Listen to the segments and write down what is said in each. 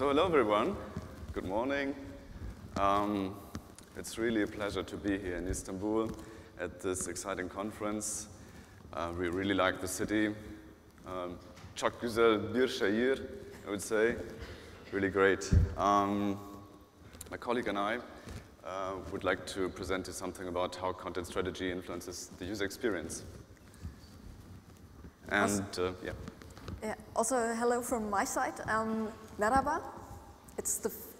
So hello everyone, good morning. It's really a pleasure to be here in Istanbul at this exciting conference. We really like the city. Çok güzel bir şehir, I would say. Really great. My colleague and I would like to present you something about how content strategy influences the user experience. And yeah. Yeah. Also, hello from my side. Merhaba.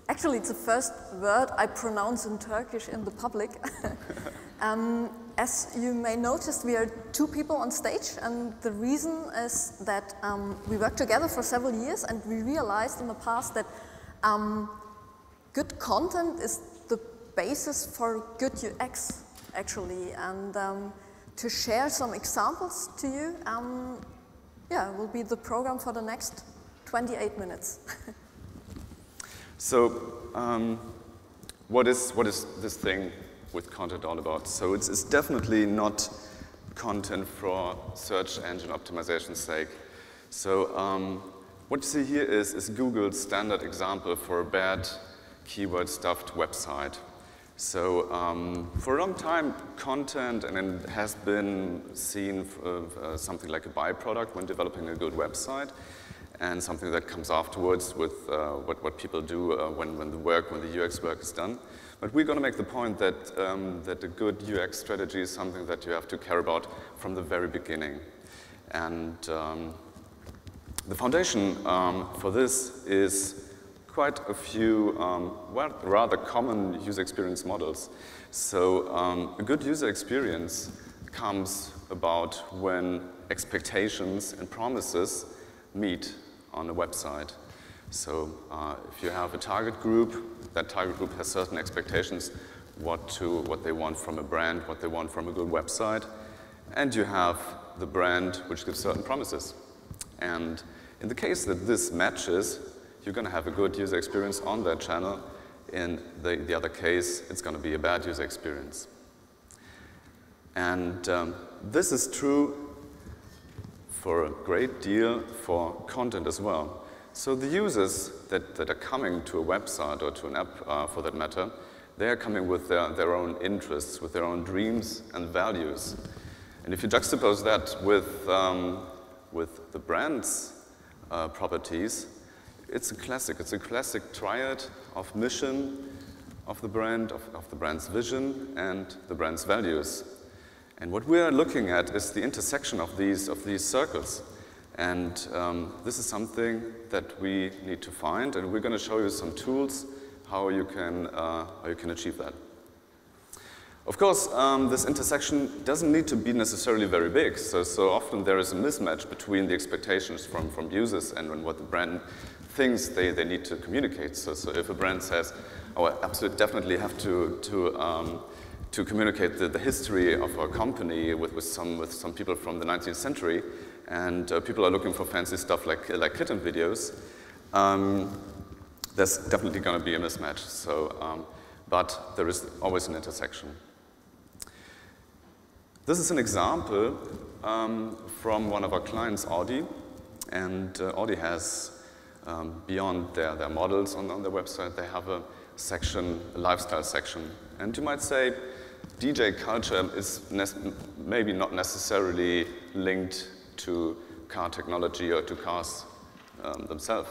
Actually, it's the first word I pronounce in Turkish in the public. As you may notice, we are two people on stage, and the reason is that we worked together for several years, and we realized in the past that good content is the basis for good UX, actually. And to share some examples to you, will be the program for the next 28 minutes. So, what is this thing with content all about? So it's definitely not content for search engine optimization's sake. So what you see here is Google's standard example for a bad keyword-stuffed website. So for a long time, content and it has been seen as something like a byproduct when developing a good website, and something that comes afterwards with what people do when the UX work is done. But we're going to make the point that that a good UX strategy is something that you have to care about from the very beginning. And the foundation for this is quite a few rather common user experience models. So a good user experience comes about when expectations and promises meet on a website. So if you have a target group, that target group has certain expectations, what they want from a brand, what they want from a good website, and you have the brand which gives certain promises. And in the case that this matches, you're going to have a good user experience on that channel. In the other case, it's going to be a bad user experience. And this is true for a great deal for content as well. So the users that are coming to a website or to an app, for that matter, they are coming with their own interests, with their own dreams and values. And if you juxtapose that with the brand's properties, it's a classic triad of mission of the brand, of the brand's vision, and the brand's values. And what we are looking at is the intersection of these circles. And this is something that we need to find, and we're going to show you some tools how you can achieve that. Of course, this intersection doesn't need to be necessarily very big. So often there is a mismatch between the expectations from users and what the brand thinks they need to communicate. So if a brand says, "Oh, I absolutely definitely have to communicate the history of our company with some people from the 19th century," and people are looking for fancy stuff like kitten videos, there's definitely going to be a mismatch. So, but there is always an intersection. This is an example from one of our clients, Audi, and Audi has, beyond their models on their website, they have a lifestyle section. And you might say, DJ culture is maybe not necessarily linked to car technology or to cars themselves.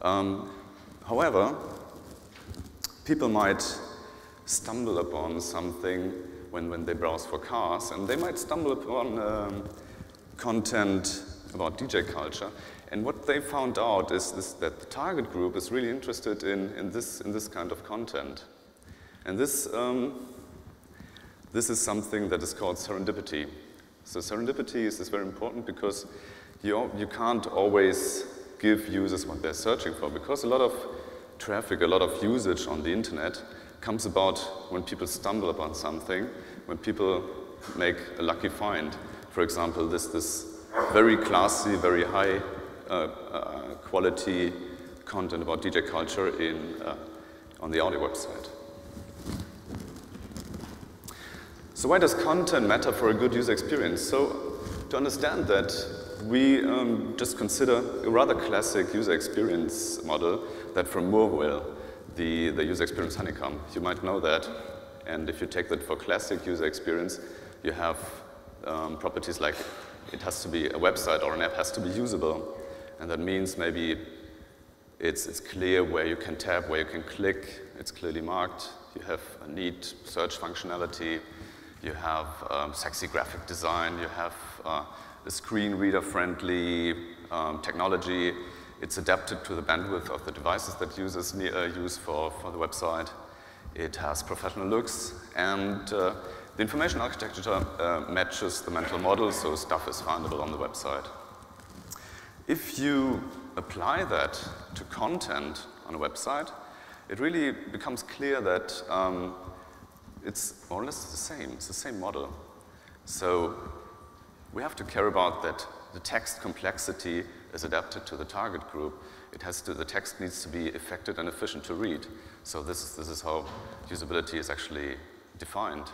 However, people might stumble upon something when they browse for cars, and they might stumble upon content about DJ culture. And what they found out is that the target group is really interested in this kind of content. And this is something that is called serendipity. So serendipity is very important because you can't always give users what they're searching for, because a lot of traffic, a lot of usage on the internet comes about when people stumble upon something, when people make a lucky find. For example, this very classy, very high quality content about DJ culture on the Audi website. So why does content matter for a good user experience? So to understand that, we just consider a rather classic user experience model that from Moorville, the user experience honeycomb. You might know that. And if you take that for classic user experience, you have properties like it has to be a website or an app has to be usable. And that means maybe it's clear where you can tap, where you can click. It's clearly marked. You have a neat search functionality. You have sexy graphic design. You have a screen reader-friendly technology. It's adapted to the bandwidth of the devices that users use for the website. It has professional looks, and the information architecture matches the mental model, so stuff is findable on the website. If you apply that to content on a website, it really becomes clear that it's more or less the same. It's the same model. So we have to care about that the text complexity is adapted to the target group. The text needs to be effective and efficient to read. So this is how usability is actually defined.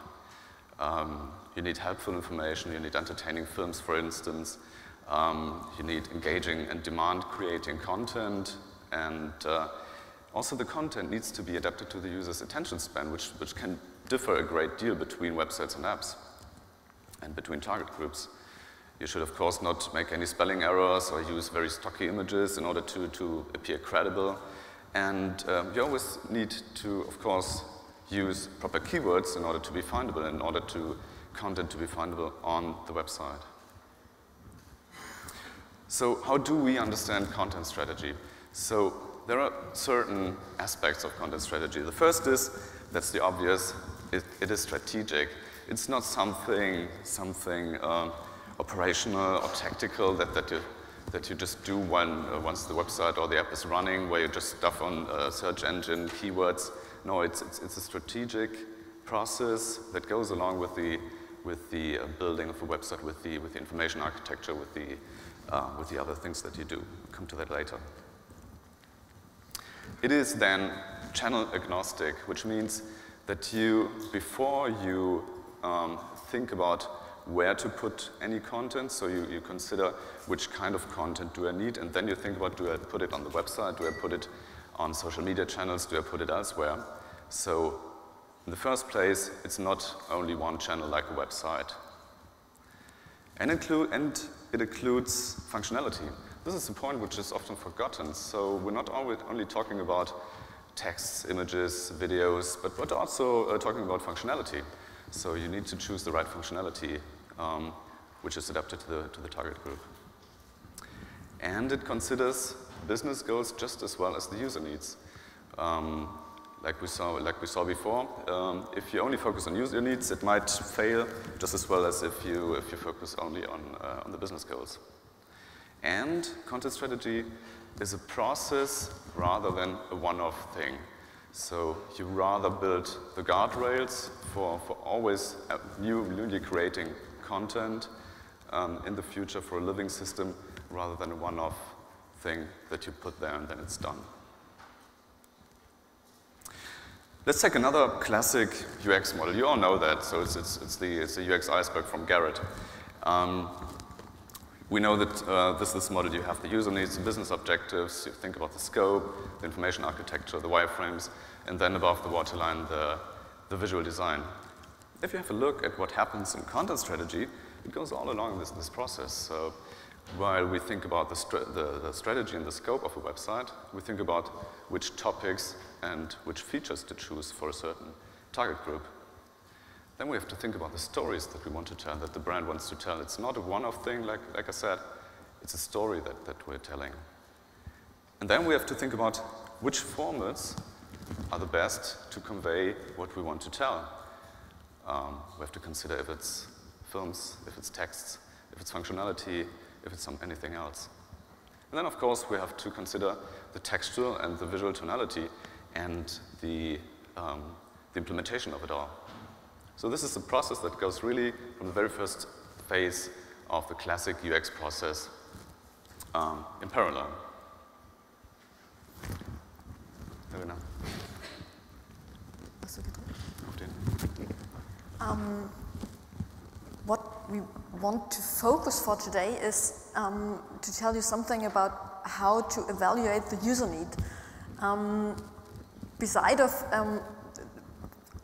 You need helpful information, you need entertaining films, for instance. You need engaging and demand-creating content. And also the content needs to be adapted to the user's attention span, which can differ a great deal between websites and apps and between target groups. You should, of course, not make any spelling errors or use very stocky images in order to appear credible. And you always need to, of course, use proper keywords in order to be findable, in order to content to be findable on the website. So how do we understand content strategy? So there are certain aspects of content strategy. The first is, that's the obvious, it is strategic. It's not something operational or tactical that you just do once the website or the app is running, where you just stuff on search engine keywords. No, it's a strategic process that goes along with the building of a website, with the information architecture, with the other things that you do. I'll come to that later. It is then channel agnostic, which means that before you think about where to put any content, so you consider which kind of content do I need, and then you think about, do I put it on the website, do I put it on social media channels, do I put it elsewhere? So in the first place, it's not only one channel like a website. And it includes functionality. This is a point which is often forgotten. So we're not only talking about texts, images, videos, but also talking about functionality. So you need to choose the right functionality which is adapted to the target group. And it considers business goals just as well as the user needs. Like we saw before, if you only focus on user needs, it might fail just as well as if you focus only on the business goals. And content strategy is a process rather than a one-off thing. So you rather build the guardrails for always newly creating content in the future for a living system rather than a one-off thing that you put there and then it's done. Let's take another classic UX model. You all know that, so it's the UX Iceberg from Garrett. We know that this model, you have the user needs, the business objectives, you think about the scope, the information architecture, the wireframes, and then above the waterline, the visual design. If you have a look at what happens in content strategy, it goes all along this process. So while we think about the strategy and the scope of a website, we think about which topics and which features to choose for a certain target group. Then we have to think about the stories that we want to tell, that the brand wants to tell. It's not a one-off thing, like I said. It's a story that we're telling. And then we have to think about which formats are the best to convey what we want to tell. We have to consider if it's films, if it's texts, if it's functionality, if it's anything else. And then, of course, we have to consider the textual and the visual tonality and the implementation of it all. So this is a process that goes really from the very first phase of the classic UX process in parallel. Verena. What we want to focus for today is to tell you something about how to evaluate the user need. Beside of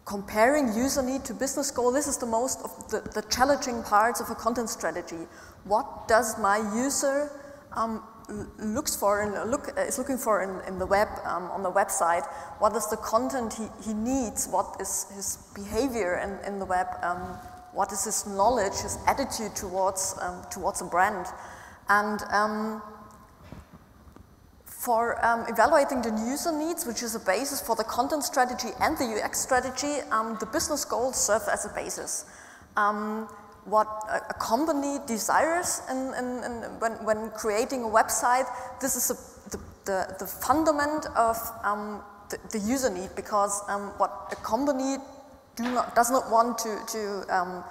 comparing user need to business goal, this is the most of the challenging parts of a content strategy. What does my user looks for and is looking for in the web, on the website? What is the content he needs? What is his behavior in the web? What is his knowledge, his attitude towards a brand? And for evaluating the user needs, which is a basis for the content strategy and the UX strategy, the business goals serve as a basis. What a company desires when creating a website, this is the fundament of the user need, because what a company does not want to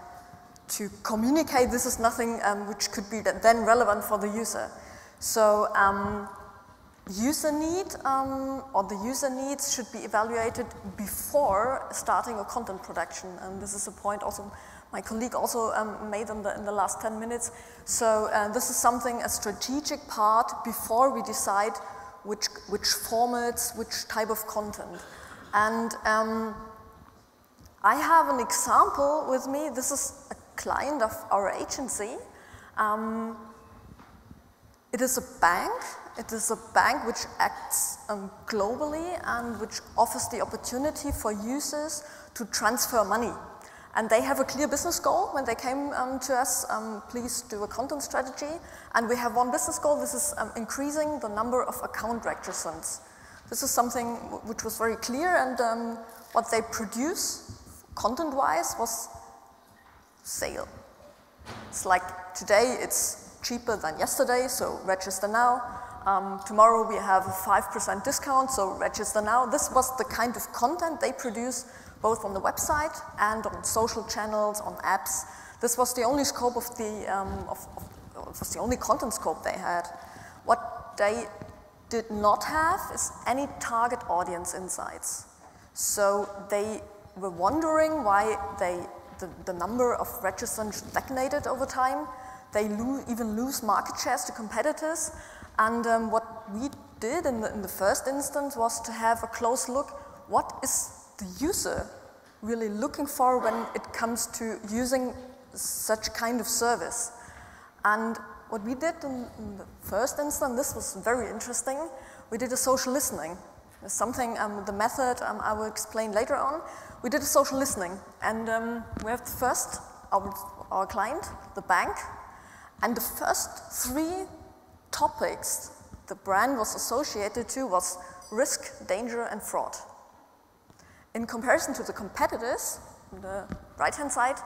communicate, this is nothing which could be then relevant for the user. So user need or the user needs should be evaluated before starting a content production, and this is a point also my colleague also made in the last 10 minutes. So this is something, a strategic part before we decide which formats, which type of content. And I have an example with me. This is a client of our agency. It is a bank. It is a bank which acts globally and which offers the opportunity for users to transfer money. And they have a clear business goal when they came to us, please do a content strategy. And we have one business goal, this is increasing the number of account registrants. This is something which was very clear, and what they produce, content-wise, was sale. It's like today it's cheaper than yesterday, so register now. Tomorrow we have a 5% discount, so register now. This was the kind of content they produce, both on the website and on social channels, on apps. This was the only scope of was the only content scope they had. What they did not have is any target audience insights. So they were wondering why the number of registrants stagnated over time. They even lose market shares to competitors. And what we did in the first instance was to have a close look. What is the user really looking for when it comes to using such kind of service? And what we did in the first instance, this was very interesting, we did a social listening. It's something, the method I will explain later on. We did a social listening, and we have first our client, the bank, and the first 3 topics the brand was associated to was risk, danger, and fraud. In comparison to the competitors, on the right-hand side,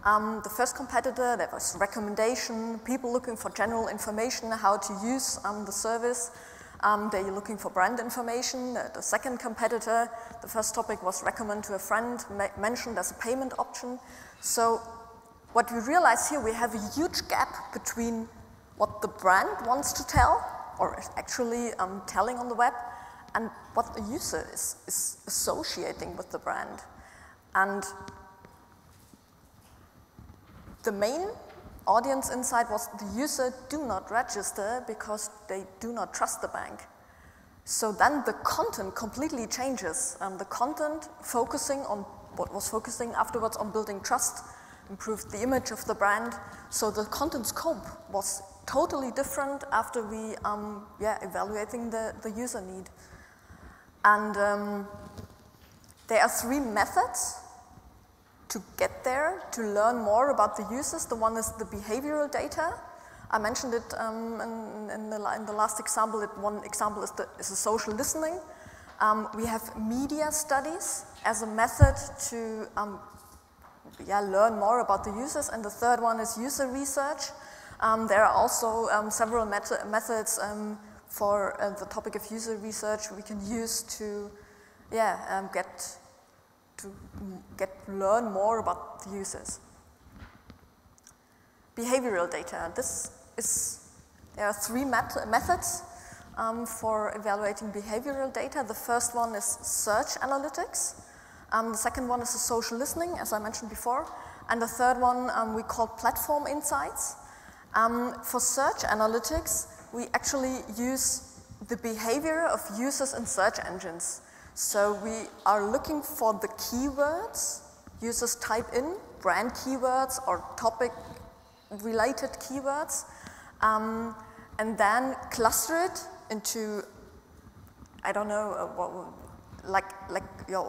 the first competitor, there was recommendation, people looking for general information, how to use the service. They're looking for brand information. The second competitor, the first topic was recommend to a friend, mentioned as a payment option. So what we realize here, we have a huge gap between what the brand wants to tell, or is actually telling on the web, and what the user is associating with the brand. And the main audience insight was the user do not register because they do not trust the bank. So then the content completely changes. The content focusing on what was focusing afterwards on building trust, improved the image of the brand. So the content scope was totally different after we evaluating the user need. And there are 3 methods to get there, to learn more about the users. The one is the behavioral data. I mentioned it in the last example. One example is a social listening. We have media studies as a method to learn more about the users. And the third one is user research. There are also several methods for the topic of user research we can use to learn more about the users. Behavioral data. There are 3 methods for evaluating behavioral data. The first one is search analytics. The second one is the social listening, as I mentioned before. And the third one we call platform insights. For search analytics, we actually use the behavior of users in search engines. So we are looking for the keywords users type in, brand keywords or topic-related keywords, and then cluster it into, I don't know,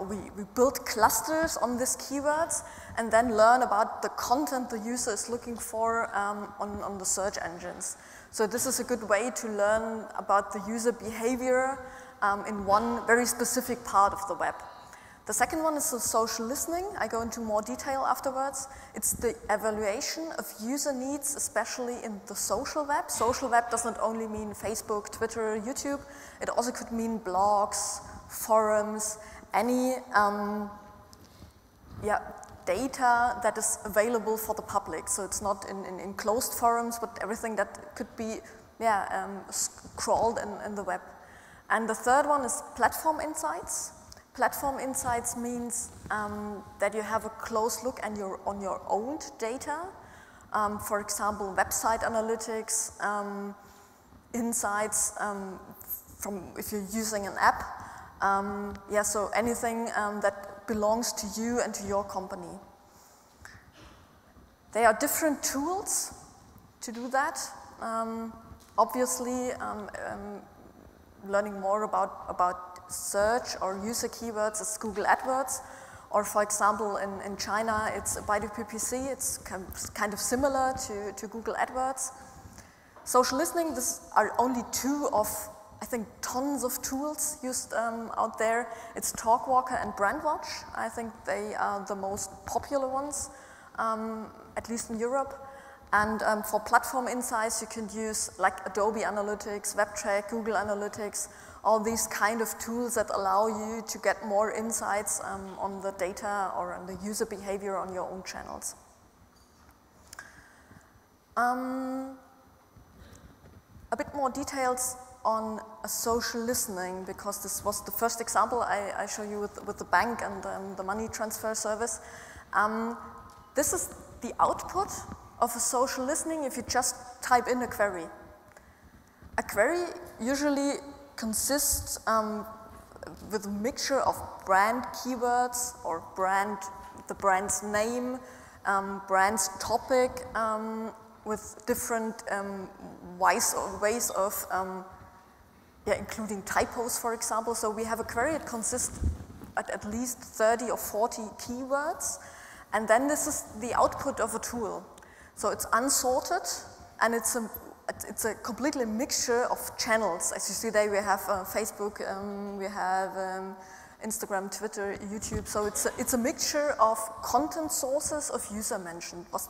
we build clusters on these keywords and then learn about the content the user is looking for on the search engines. So this is a good way to learn about the user behavior in one very specific part of the web. The second one is the social listening. I go into more detail afterwards. It's the evaluation of user needs, especially in the social web. Social web does not only mean Facebook, Twitter, YouTube. It also could mean blogs, forums, any data that is available for the public. So it's not in closed forums, but everything that could be scrawled in the web. And the third one is platform insights. Platform insights means that you have a close look on your own data. For example, website analytics, insights from if you're using an app. So anything that belongs to you and to your company. There are different tools to do that. Obviously, learning more about search or user keywords is Google AdWords, or for example in China it's Baidu PPC, it's kind of similar to Google AdWords. Social listening, these are only two of, I think, tons of tools used out there. It's TalkWalker and BrandWatch. I think they are the most popular ones, at least in Europe. And for platform insights, you can use like Adobe Analytics, WebTrack, Google Analytics, all these kind of tools that allow you to get more insights on the data or on the user behavior on your own channels. A bit more details on a social listening, because this was the first example I show you with the bank and the money transfer service. This is the output of a social listening if you just type in a query. A query usually consists with a mixture of brand keywords or the brand's name, brand's topic, with different ways of including typos, for example. So we have a query, it consists at least 30 or 40 keywords, and then this is the output of a tool. So it's unsorted, and it's a completely mixture of channels. As you see there, we have Facebook, we have Instagram, Twitter, YouTube. So it's a mixture of content sources of user mentioned. What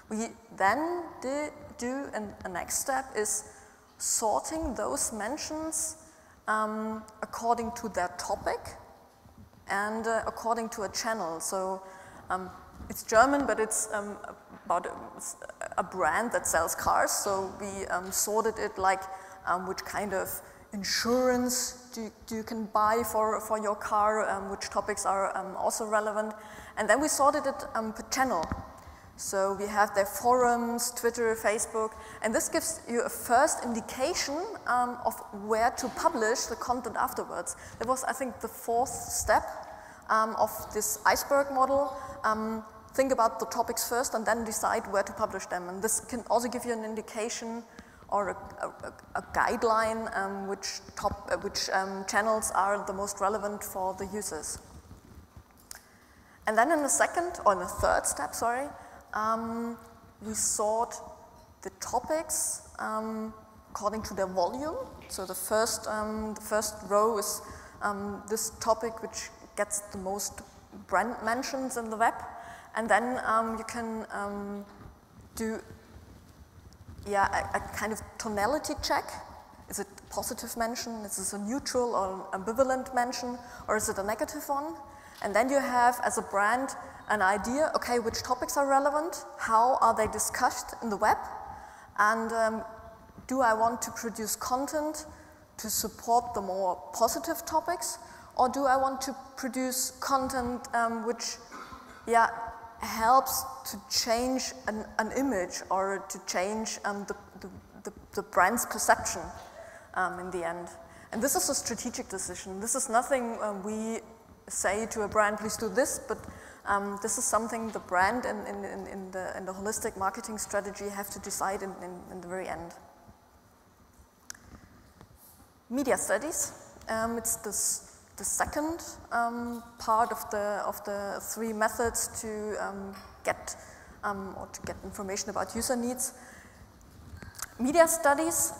we then do in the next step is sorting those mentions according to their topic and according to a channel. So it's German, but it's about a brand that sells cars. So we sorted it like which kind of insurance you can buy for your car, which topics are also relevant. And then we sorted it per channel. So we have their forums, Twitter, Facebook, and this gives you a first indication of where to publish the content afterwards. That was, I think, the fourth step of this Iceberg model. Think about the topics first and then decide where to publish them. And this can also give you an indication or a guideline which channels are the most relevant for the users. And then in the third step, we sort the topics according to their volume. So the first row is this topic which gets the most brand mentions in the web. And then you can do a kind of tonality check. Is it a positive mention? Is this a neutral or ambivalent mention? Or is it a negative one? And then you have, as a brand, an idea, okay, which topics are relevant? How are they discussed in the web? And do I want to produce content to support the more positive topics? Or do I want to produce content which helps to change an image or to change the brand's perception in the end. And this is a strategic decision. This is nothing we say to a brand, please do this, but this is something the brand in the holistic marketing strategy have to decide in the very end. Media studies. It's the second part of the three methods to get information about user needs. Media studies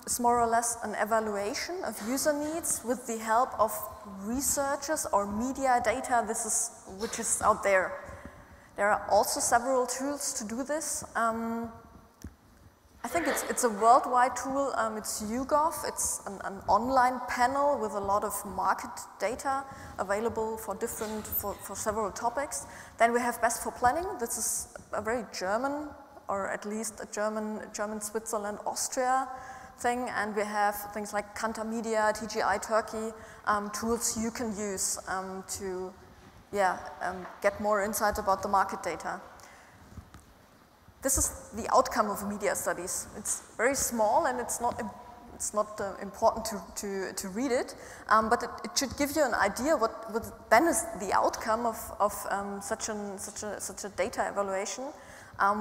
is more or less an evaluation of user needs with the help of researchers or media data which is out there. There are also several tools to do this. I think it's a worldwide tool. It's YouGov. It's an online panel with a lot of market data available for several topics. Then we have Best for Planning. This is a very German, or at least a German, Switzerland, Austria thing. And we have things like Kantar Media, TGI Turkey, tools you can use to get more insight about the market data. This is the outcome of media studies. It's very small and it's not important to read it, but it should give you an idea what then is the outcome of such a data evaluation.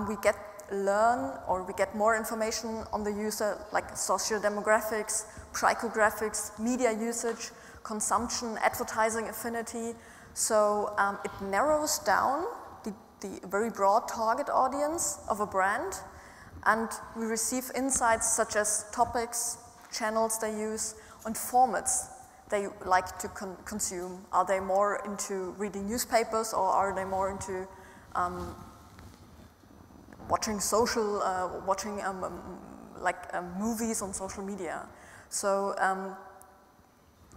We get more information on the user, like socio-demographics, psychographics, media usage, consumption, advertising affinity. So it narrows down the very broad target audience of a brand, and we receive insights such as topics, channels they use, and formats they like to consume. Are they more into reading newspapers, or are they more into watching movies on social media? So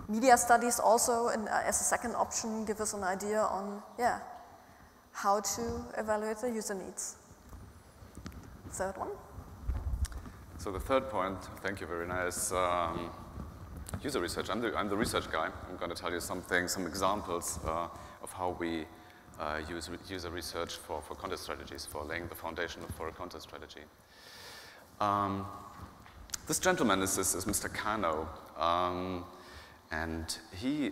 media studies also, as a second option, give us an idea on how to evaluate the user needs. Third one. So the third point, thank you, Verena, is user research. I'm the research guy. I'm going to tell you some examples of how we use user research for content strategies, for laying the foundation for a content strategy. This gentleman is Mr. Kano, and he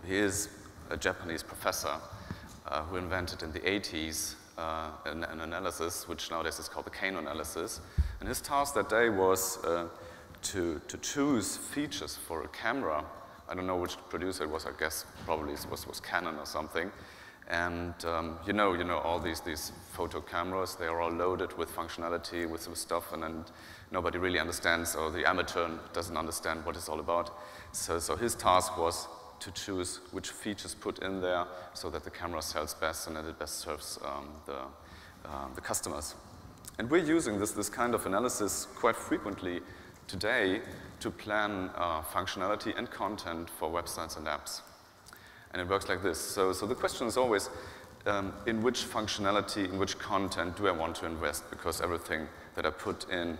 is a Japanese professor who invented in the 80s an analysis, which nowadays is called the Kano analysis. And his task that day was to choose features for a camera. I don't know which producer it was. I guess probably it was Canon or something. And you know all these photo cameras. They are all loaded with functionality, with some stuff, and then nobody really understands, or the amateur doesn't understand what it's all about. So his task was to choose which features put in there so that the camera sells best and that it best serves the customers. And we're using this kind of analysis quite frequently today to plan functionality and content for websites and apps. And it works like this. So the question is always, in which functionality, in which content do I want to invest? Because everything that I put in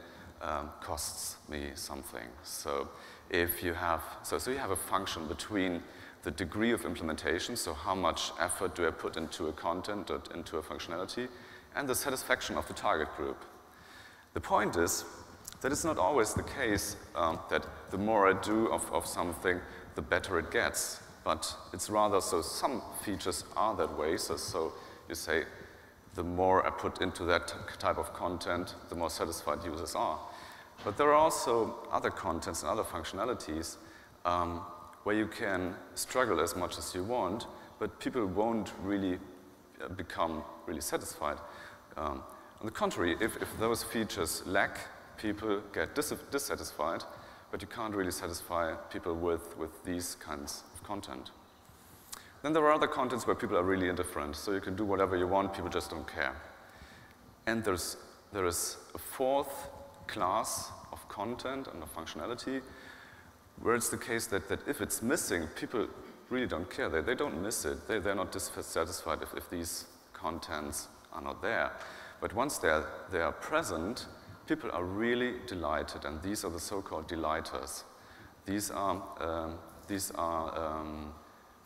costs me something. So if you have, so you have a function between the degree of implementation, so how much effort do I put into a content or into a functionality, and the satisfaction of the target group. The point is that it's not always the case that the more I do of something, the better it gets. But it's rather so some features are that way. So you say the more I put into that type of content, the more satisfied users are. But there are also other contents and other functionalities where you can struggle as much as you want, but people won't really become really satisfied. On the contrary, if those features lack, people get dissatisfied, but you can't really satisfy people with these kinds of content. Then there are other contents where people are really indifferent, so you can do whatever you want, people just don't care. And there is a fourth class of content and of functionality where it's the case that if it's missing, people really don't care. They don't miss it. They're not dissatisfied if these contents are not there. But once they are present, people are really delighted, and these are the so-called delighters. These are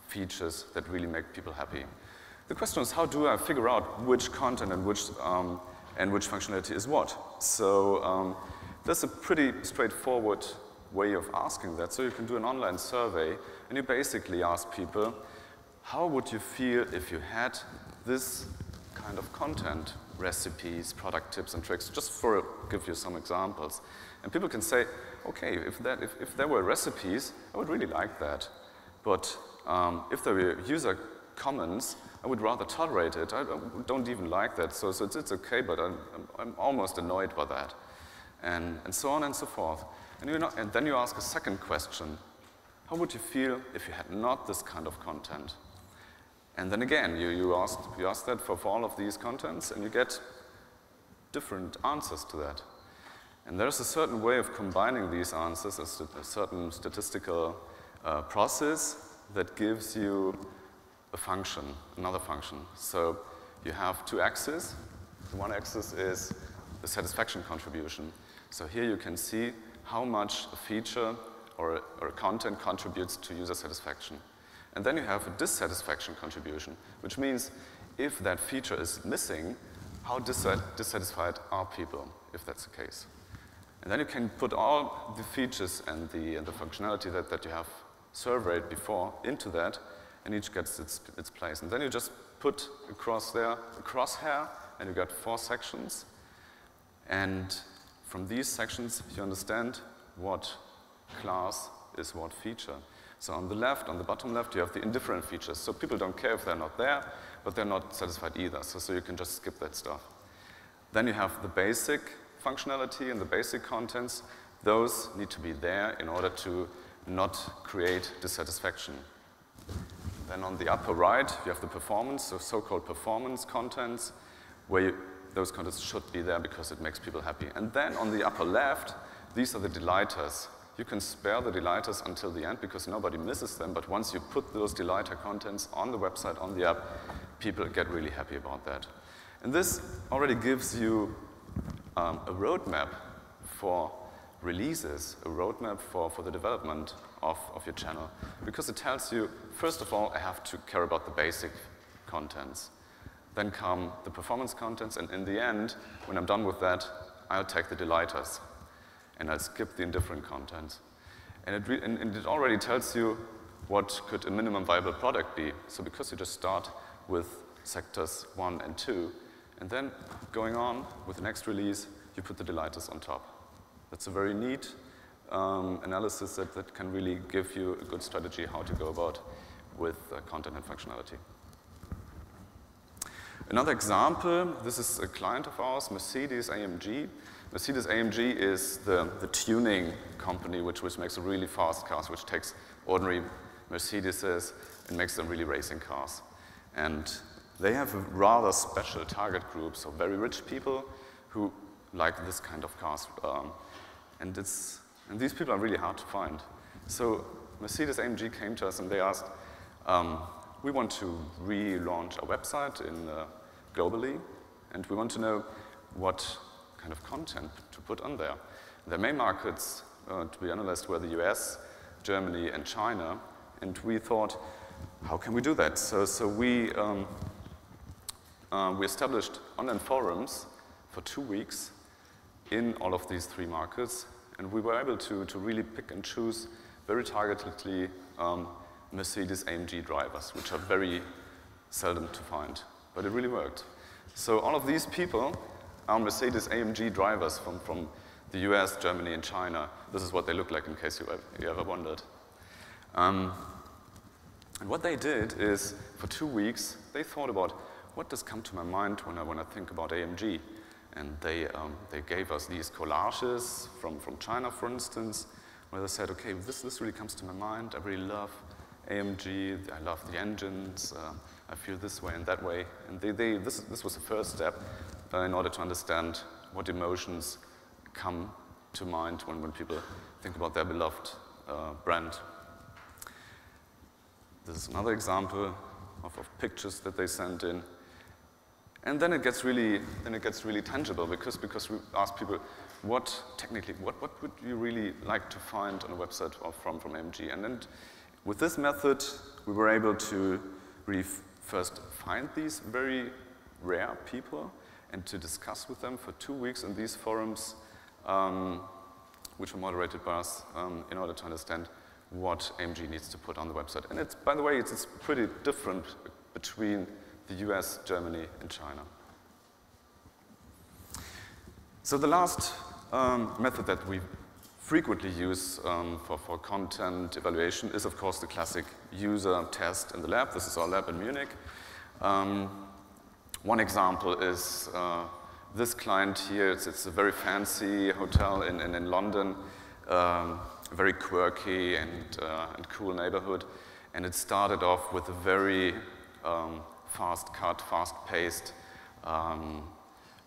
features that really make people happy. The question is, how do I figure out which content and which functionality is what? So there's a pretty straightforward way of asking that. So you can do an online survey, and you basically ask people, how would you feel if you had this kind of content, recipes, product tips and tricks, just to give you some examples. And people can say, okay, if there were recipes, I would really like that. But if there were user comments, I would rather tolerate it. I don't even like that, so it's okay, but I'm almost annoyed by that. And so on and so forth. And then you ask a second question. How would you feel if you had not this kind of content? And then again, you ask that for all of these contents, and you get different answers to that. And there's a certain way of combining these answers, a certain statistical process that gives you a function, another function. So you have two axes. One axis is the satisfaction contribution. So here you can see how much a feature or a content contributes to user satisfaction. And then you have a dissatisfaction contribution, which means if that feature is missing, how dissatisfied are people, if that's the case. And then you can put all the features and the functionality that you have surveyed before into that, and each gets its place. And then you just put across there a crosshair, and you get 4 sections. And from these sections, you understand what class is what feature. So on the left, on the bottom left, you have the indifferent features. So people don't care if they're not there, but they're not satisfied either. So you can just skip that stuff. Then you have the basic functionality and the basic contents. Those need to be there in order to not create dissatisfaction. Then on the upper right, you have the performance, so so-called performance contents, where those contents should be there because it makes people happy. And then on the upper left, these are the delighters. You can spare the delighters until the end because nobody misses them, but once you put those delighter contents on the website, on the app, people get really happy about that. And this already gives you a roadmap for releases, a roadmap for the development of your channel, because it tells you, first of all, I have to care about the basic contents. Then come the performance contents, and in the end, when I'm done with that, I'll take the delighters, and I'll skip the indifferent content. And it already tells you what could a minimum viable product be. So because you just start with sectors 1 and 2, and then going on with the next release, you put the delighters on top. That's a very neat analysis that can really give you a good strategy how to go about with content and functionality. Another example, this is a client of ours, Mercedes-AMG. Mercedes-AMG is the tuning company which makes really fast cars, which takes ordinary Mercedeses and makes them really racing cars. And they have a rather special target group, so very rich people who like this kind of cars. And these people are really hard to find. So Mercedes-AMG came to us and they asked, we want to relaunch our website globally, and we want to know what kind of content to put on there. Their main markets, to be analyzed, were the US, Germany, and China, and we thought, how can we do that? So we established online forums for 2 weeks in all of these 3 markets, and we were able to really pick and choose very targetedly Mercedes-AMG drivers, which are very seldom to find, but it really worked. So all of these people are Mercedes-AMG drivers from the US, Germany, and China. This is what they look like in case you ever wondered. And what they did is, for 2 weeks, they thought about what does come to my mind when I think about AMG. And they gave us these collages from China, for instance, where they said, okay, this really comes to my mind. I really love AMG. I love the engines. I feel this way and that way. And this was the first step in order to understand what emotions come to mind when people think about their beloved brand. This is another example of pictures that they sent in. And then it gets really tangible because we ask people, what would you really like to find on a website from AMG? And then with this method, we were able to really first find these very rare people and to discuss with them for 2 weeks in these forums, which are moderated by us, in order to understand what AMG needs to put on the website. And it's, by the way, it's pretty different between the US, Germany, and China. So the last method that we frequently use for content evaluation is, of course, the classic user test in the lab. This is our lab in Munich. One example is this client here. It's a very fancy hotel in London, very quirky and cool neighborhood. And it started off with a very fast-cut, fast-paced,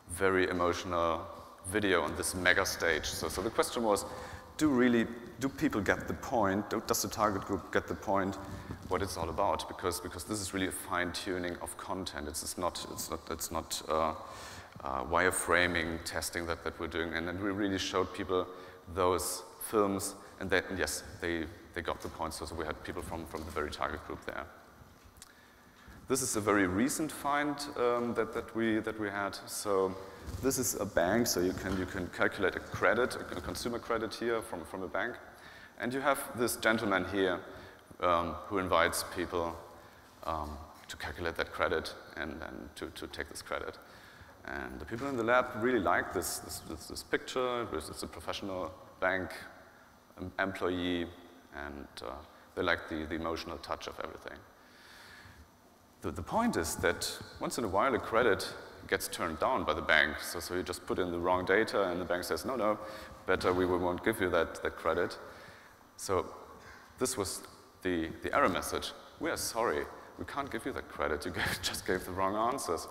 very emotional video on this mega stage. So the question was, do people get the point? Does the target group get the point what it's all about? Because this is really a fine-tuning of content. It's not wireframing testing that we're doing. And then we really showed people those films, and yes, they got the point. So we had people from the very target group there. This is a very recent find that we had. So this is a bank, so you can calculate a credit, a consumer credit here from a bank. And you have this gentleman here who invites people to calculate that credit and to take this credit. And the people in the lab really like this picture. It's a professional bank employee, and they like the emotional touch of everything. The point is that once in a while a credit gets turned down by the bank. So you just put in the wrong data and the bank says, no, better we won't give you that credit. So this was the error message. We are sorry, we can't give you that credit. You just gave the wrong answers.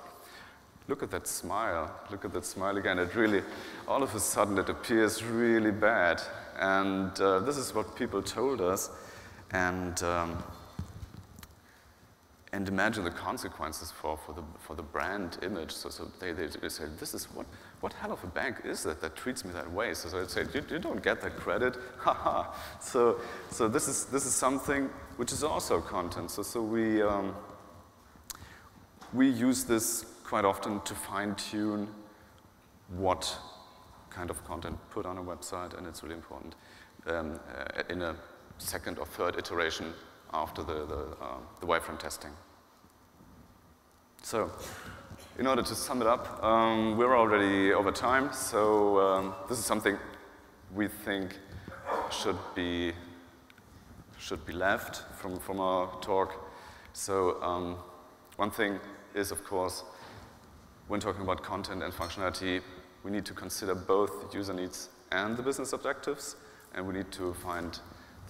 Look at that smile. Look at that smile again. It really, all of a sudden it appears really bad. And this is what people told us. And imagine the consequences for the brand image. So they say, this is what hell of a bank is that treats me that way? So they'd say, you don't get that credit, haha. So this is something which is also content. So we use this quite often to fine-tune what kind of content put on a website, and it's really important in a second or third iteration after the wireframe testing. So, in order to sum it up, we're already over time, so this is something we think should be left from our talk. So, one thing is, of course, when talking about content and functionality, we need to consider both user needs and the business objectives, and we need to find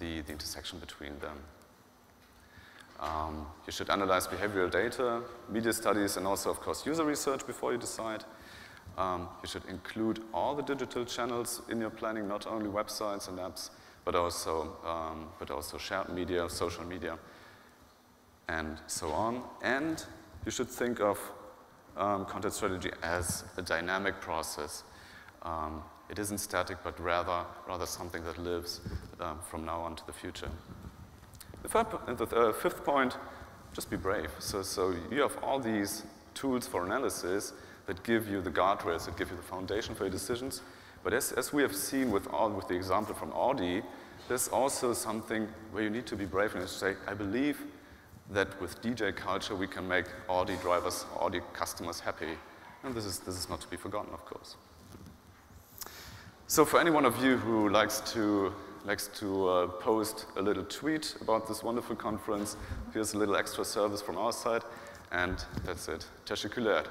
the intersection between them. You should analyze behavioral data, media studies, and also, of course, user research before you decide. You should include all the digital channels in your planning, not only websites and apps, but also shared media, social media, and so on. And you should think of content strategy as a dynamic process. It isn't static, but rather something that lives from now on to the future. The fifth point, just be brave. So you have all these tools for analysis that give you the guardrails, that give you the foundation for your decisions. But as we have seen with the example from Audi, there's also something where you need to be brave and say, I believe that with DJ culture we can make Audi drivers, Audi customers happy. And this is not to be forgotten, of course. So for any one of you who likes to post a little tweet about this wonderful conference, here's a little extra service from our side, and that's it. Teşekkürler.